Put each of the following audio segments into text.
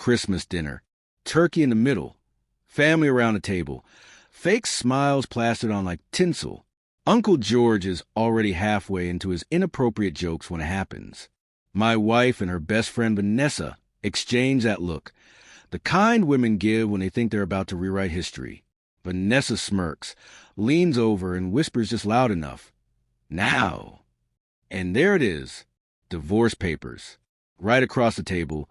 Christmas dinner. Turkey in the middle. Family around the table. Fake smiles plastered on like tinsel. Uncle George is already halfway into his inappropriate jokes when it happens. My wife and her best friend Vanessa exchange that look. The kind women give when they think they're about to rewrite history. Vanessa smirks, leans over, and whispers just loud enough. Now. And there it is. Divorce papers. Right across the table,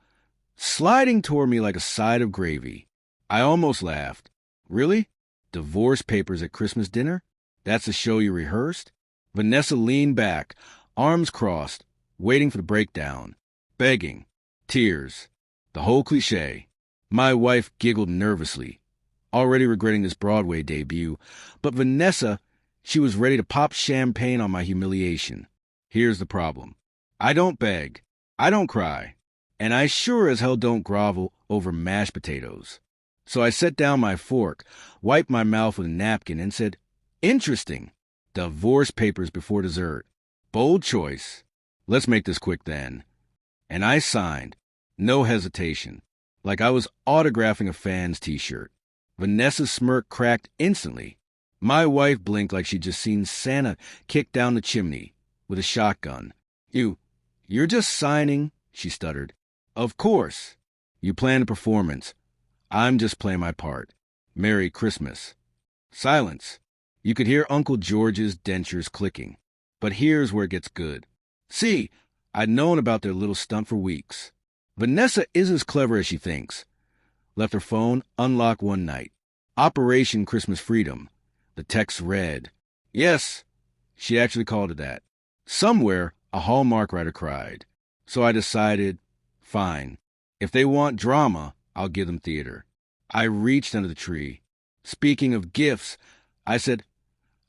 sliding toward me like a side of gravy. I almost laughed. Really? Divorce papers at Christmas dinner? That's the show you rehearsed? Vanessa leaned back, arms crossed, waiting for the breakdown. Begging. Tears. The whole cliché. My wife giggled nervously, already regretting this Broadway debut, but Vanessa, she was ready to pop champagne on my humiliation. Here's the problem. I don't beg. I don't cry. And I sure as hell don't grovel over mashed potatoes. So I set down my fork, wiped my mouth with a napkin, and said, Interesting. Divorce papers before dessert. Bold choice. Let's make this quick then. And I signed. No hesitation. Like I was autographing a fan's t-shirt. Vanessa's smirk cracked instantly. My wife blinked like she'd just seen Santa kick down the chimney with a shotgun. You're just signing, she stuttered. Of course. You planned a performance. I'm just playing my part. Merry Christmas. Silence. You could hear Uncle George's dentures clicking. But here's where it gets good. See, I'd known about their little stunt for weeks. Vanessa is as clever as she thinks. Left her phone unlocked one night. Operation Christmas Freedom. The text read, Yes, she actually called it that. Somewhere, a Hallmark writer cried. So I decided, fine. If they want drama, I'll give them theater. I reached under the tree. Speaking of gifts, I said,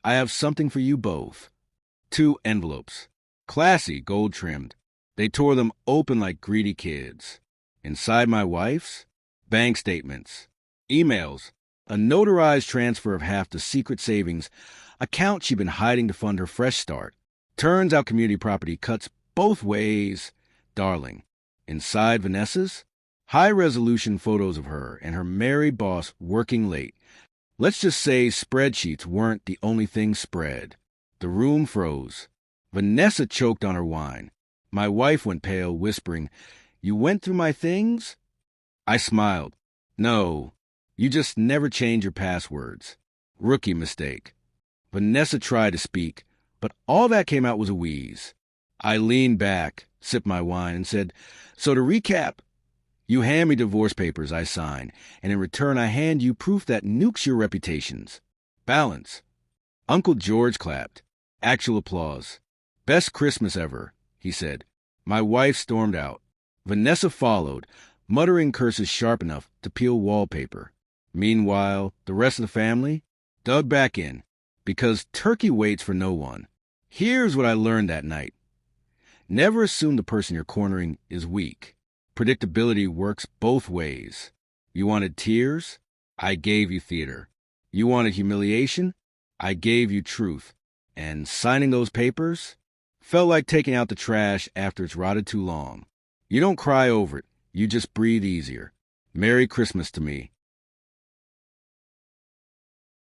I have something for you both. 2 envelopes. Classy, gold-trimmed. They tore them open like greedy kids. Inside my wife's, bank statements, emails, a notarized transfer of half the secret savings account she'd been hiding to fund her fresh start. Turns out community property cuts both ways. Darling. Inside Vanessa's, high-resolution photos of her and her merry boss working late. Let's just say spreadsheets weren't the only thing spread. The room froze. Vanessa choked on her wine. My wife went pale, whispering, You went through my things? I smiled. No, you just never change your passwords. Rookie mistake. Vanessa tried to speak, but all that came out was a wheeze. I leaned back, sipped my wine, and said, So to recap, you hand me divorce papers I sign, and in return I hand you proof that nukes your reputations. Balance. Uncle George clapped. Actual applause. Best Christmas ever, he said. My wife stormed out. Vanessa followed, muttering curses sharp enough to peel wallpaper. Meanwhile, the rest of the family dug back in, because turkey waits for no one. Here's what I learned that night. Never assume the person you're cornering is weak. Predictability works both ways. You wanted tears? I gave you theater. You wanted humiliation? I gave you truth. And signing those papers felt like taking out the trash after it's rotted too long. You don't cry over it. You just breathe easier. Merry Christmas to me.